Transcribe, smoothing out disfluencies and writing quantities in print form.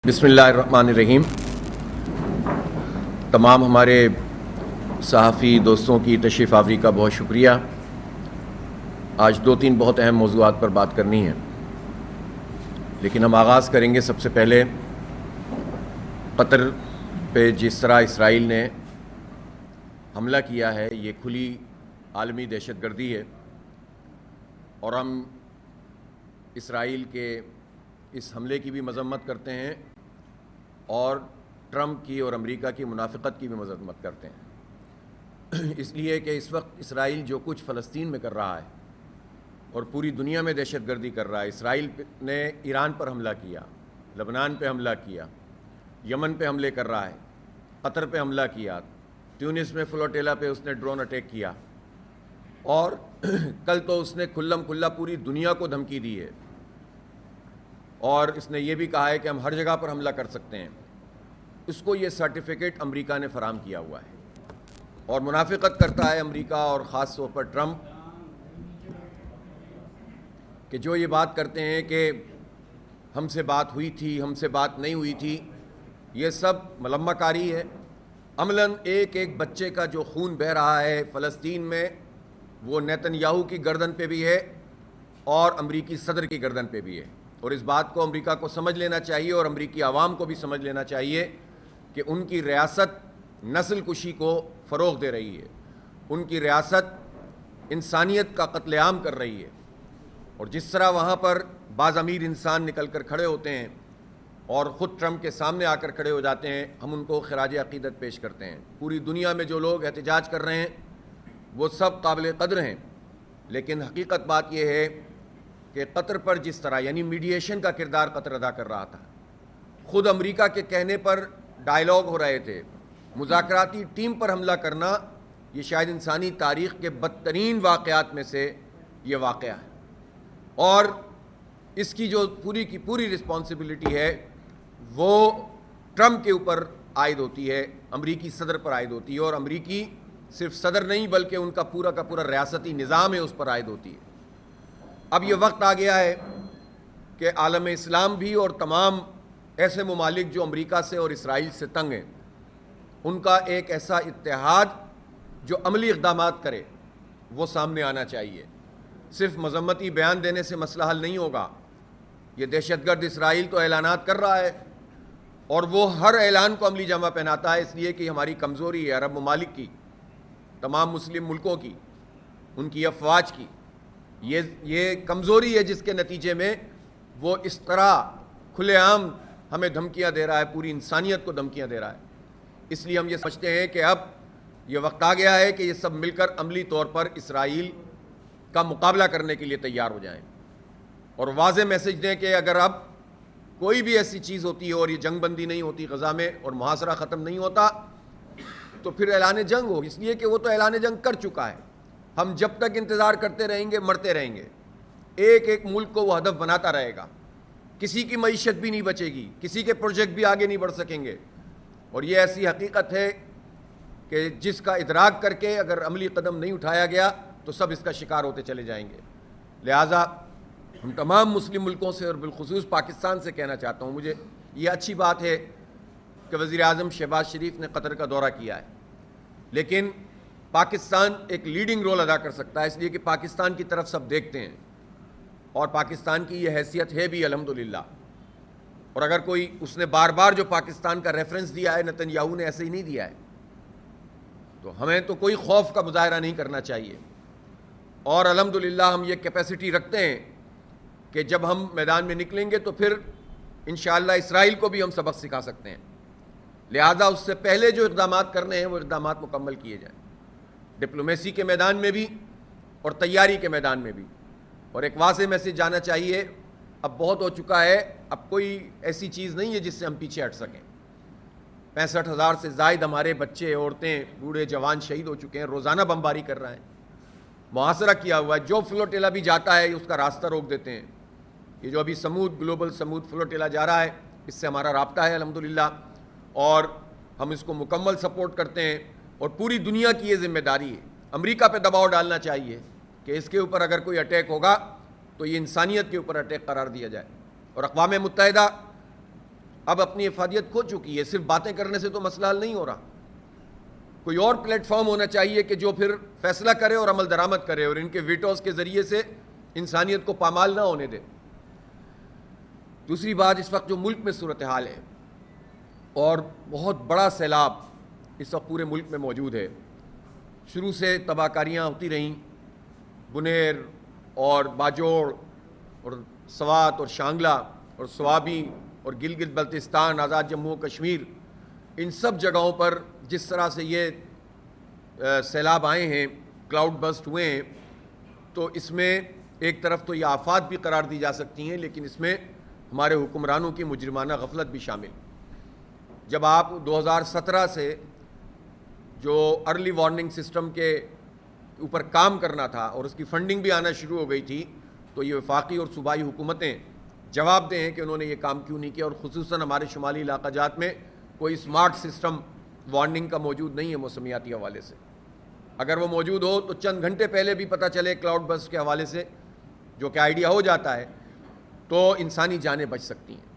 بسم اللہ الرحمن الرحیم۔ تمام ہمارے صحافی دوستوں کی تشریف آوری کا بہت شکریہ۔ آج دو تین بہت اہم موضوعات پر بات کرنی ہے، لیکن ہم آغاز کریں گے سب سے پہلے قطر پہ جس طرح اسرائیل نے حملہ کیا ہے۔ یہ کھلی عالمی دہشت گردی ہے اور ہم اسرائیل کے اس حملے کی بھی مذمت کرتے ہیں اور ٹرمپ کی اور امریکہ کی منافقت کی بھی مذمت کرتے ہیں، اس لیے کہ اس وقت اسرائیل جو کچھ فلسطین میں کر رہا ہے اور پوری دنیا میں دہشت گردی کر رہا ہے۔ اسرائیل نے ایران پر حملہ کیا، لبنان پہ حملہ کیا، یمن پہ حملے کر رہا ہے، قطر پہ حملہ کیا، تیونس میں فلوٹیلا پہ اس نے ڈرون اٹیک کیا، اور کل تو اس نے کھلم کھلا پوری دنیا کو دھمکی دی ہے اور اس نے یہ بھی کہا ہے کہ ہم ہر جگہ پر حملہ کر سکتے ہیں۔ اس کو یہ سرٹیفکیٹ امریکہ نے فراہم کیا ہوا ہے اور منافقت کرتا ہے امریکہ اور خاص طور پر ٹرمپ، کہ جو یہ بات کرتے ہیں کہ ہم سے بات ہوئی تھی، ہم سے بات نہیں ہوئی تھی۔ یہ سب ملمہ کاری ہے۔ عملاً ایک ایک بچے کا جو خون بہہ رہا ہے فلسطین میں، وہ نیتن یاہو کی گردن پہ بھی ہے اور امریکی صدر کی گردن پہ بھی ہے، اور اس بات کو امریکہ کو سمجھ لینا چاہیے اور امریکی عوام کو بھی سمجھ لینا چاہیے کہ ان کی ریاست نسل کشی کو فروغ دے رہی ہے، ان کی ریاست انسانیت کا قتل عام کر رہی ہے، اور جس طرح وہاں پر بعض امیر انسان نکل کر کھڑے ہوتے ہیں اور خود ٹرمپ کے سامنے آ کر کھڑے ہو جاتے ہیں، ہم ان کو خراج عقیدت پیش کرتے ہیں۔ پوری دنیا میں جو لوگ احتجاج کر رہے ہیں وہ سب قابل قدر ہیں، لیکن حقیقت بات یہ ہے کہ قطر پر جس طرح یعنی میڈییشن کا کردار قطر ادا کر رہا تھا، خود امریکہ کے کہنے پر ڈائیلاگ ہو رہے تھے، مذاکراتی ٹیم پر حملہ کرنا یہ شاید انسانی تاریخ کے بدترین واقعات میں سے یہ واقعہ ہے، اور اس کی جو پوری کی پوری رسپانسبلٹی ہے وہ ٹرمپ کے اوپر عائد ہوتی ہے، امریکی صدر پر عائد ہوتی ہے، اور امریکی صرف صدر نہیں بلکہ ان کا پورا ریاستی نظام ہے اس پر عائد ہوتی ہے۔ اب یہ وقت آ گیا ہے کہ عالم اسلام بھی اور تمام ایسے ممالک جو امریکہ سے اور اسرائیل سے تنگ ہیں، ان کا ایک ایسا اتحاد جو عملی اقدامات کرے وہ سامنے آنا چاہیے۔ صرف مذمتی بیان دینے سے مسئلہ حل نہیں ہوگا۔ یہ دہشت گرد اسرائیل تو اعلانات کر رہا ہے اور وہ ہر اعلان کو عملی جامہ پہناتا ہے، اس لیے کہ ہماری کمزوری ہے عرب ممالک کی، تمام مسلم ملکوں کی، ان کی افواج کی، یہ کمزوری ہے جس کے نتیجے میں وہ اس طرح کھلے عام ہمیں دھمکیاں دے رہا ہے، پوری انسانیت کو دھمکیاں دے رہا ہے۔ اس لیے ہم یہ سمجھتے ہیں کہ اب یہ وقت آ گیا ہے کہ یہ سب مل کر عملی طور پر اسرائیل کا مقابلہ کرنے کے لیے تیار ہو جائیں اور واضح میسج دیں کہ اگر اب کوئی بھی ایسی چیز ہوتی ہے اور یہ جنگ بندی نہیں ہوتی غزہ میں اور محاصرہ ختم نہیں ہوتا تو پھر اعلان جنگ ہو، اس لیے کہ وہ تو اعلان جنگ کر چکا ہے۔ ہم جب تک انتظار کرتے رہیں گے مرتے رہیں گے، ایک ایک ملک کو وہ ہدف بناتا رہے گا، کسی کی معیشت بھی نہیں بچے گی، کسی کے پروجیکٹ بھی آگے نہیں بڑھ سکیں گے، اور یہ ایسی حقیقت ہے کہ جس کا ادراک کر کے اگر عملی قدم نہیں اٹھایا گیا تو سب اس کا شکار ہوتے چلے جائیں گے۔ لہٰذا ہم تمام مسلم ملکوں سے اور بالخصوص پاکستان سے کہنا چاہتا ہوں، مجھے یہ اچھی بات ہے کہ وزیر اعظم شہباز شریف نے قطر کا دورہ کیا ہے، لیکن پاکستان ایک لیڈنگ رول ادا کر سکتا ہے، اس لیے کہ پاکستان کی طرف سب دیکھتے ہیں اور پاکستان کی یہ حیثیت ہے بھی الحمدللہ، اور اگر کوئی اس نے بار بار جو پاکستان کا ریفرنس دیا ہے نیتن یاہو نے ایسے ہی نہیں دیا ہے، تو ہمیں تو کوئی خوف کا مظاہرہ نہیں کرنا چاہیے، اور الحمدللہ ہم یہ کیپیسٹی رکھتے ہیں کہ جب ہم میدان میں نکلیں گے تو پھر انشاءاللہ اسرائیل کو بھی ہم سبق سکھا سکتے ہیں۔ لہذا اس سے پہلے جو اقدامات کرنے ہیں وہ اقدامات مکمل کیے جائیں، ڈپلومیسی کے میدان میں بھی اور تیاری کے میدان میں بھی، اور ایک واضح میسج جانا چاہیے، اب بہت ہو چکا ہے، اب کوئی ایسی چیز نہیں ہے جس سے ہم پیچھے ہٹ سکیں۔ 65,000 سے زائد ہمارے بچے، عورتیں، بوڑھے، جوان شہید ہو چکے ہیں، روزانہ بمباری کر رہے ہیں، محاصرہ کیا ہوا ہے، جو فلوٹیلا بھی جاتا ہے اس کا راستہ روک دیتے ہیں۔ یہ جو ابھی سمود گلوبل سمود فلوٹیلا جا رہا ہے، اس سے ہمارا رابطہ ہے الحمدللہ، اور ہم اس کو مکمل سپورٹ کرتے ہیں، اور پوری دنیا کی یہ ذمہ داری ہے، امریکہ پہ دباؤ ڈالنا چاہیے کہ اس کے اوپر اگر کوئی اٹیک ہوگا تو یہ انسانیت کے اوپر اٹیک قرار دیا جائے، اور اقوام متحدہ اب اپنی افادیت کھو چکی ہے. صرف باتیں کرنے سے تو مسئلہ حل نہیں ہو رہا. کوئی اور پلیٹ فارم ہونا چاہیے کہ جو پھر فیصلہ کرے اور عمل درآمد کرے اور ان کے ویٹوز کے ذریعے سے انسانیت کو پامال نہ ہونے دے. دوسری بات، اس وقت جو ملک میں صورتحال ہے اور بہت بڑا سیلاب اس وقت پورے ملک میں موجود ہے. شروع سے تباہ کاریاں ہوتی رہیں، بنیر اور باجوڑ اور سوات اور شانگلہ اور سوابی اور گلگت بلتستان، آزاد جموں و کشمیر، ان سب جگہوں پر جس طرح سے یہ سیلاب آئے ہیں، کلاؤڈ برسٹ ہوئے ہیں، تو اس میں ایک طرف تو یہ آفات بھی قرار دی جا سکتی ہیں، لیکن اس میں ہمارے حکمرانوں کی مجرمانہ غفلت بھی شامل. جب آپ 2017 سے جو ارلی وارننگ سسٹم کے اوپر کام کرنا تھا اور اس کی فنڈنگ بھی آنا شروع ہو گئی تھی، تو یہ وفاقی اور صوبائی حکومتیں جواب دہ ہیں کہ انہوں نے یہ کام کیوں نہیں کیا. اور خصوصاً ہمارے شمالی علاقہ جات میں کوئی اسمارٹ سسٹم وارننگ کا موجود نہیں ہے موسمیاتی حوالے سے. اگر وہ موجود ہو تو چند گھنٹے پہلے بھی پتہ چلے کلاؤڈ برسٹ کے حوالے سے، جو کہ آئیڈیا ہو جاتا ہے، تو انسانی جانیں بچ سکتی ہیں.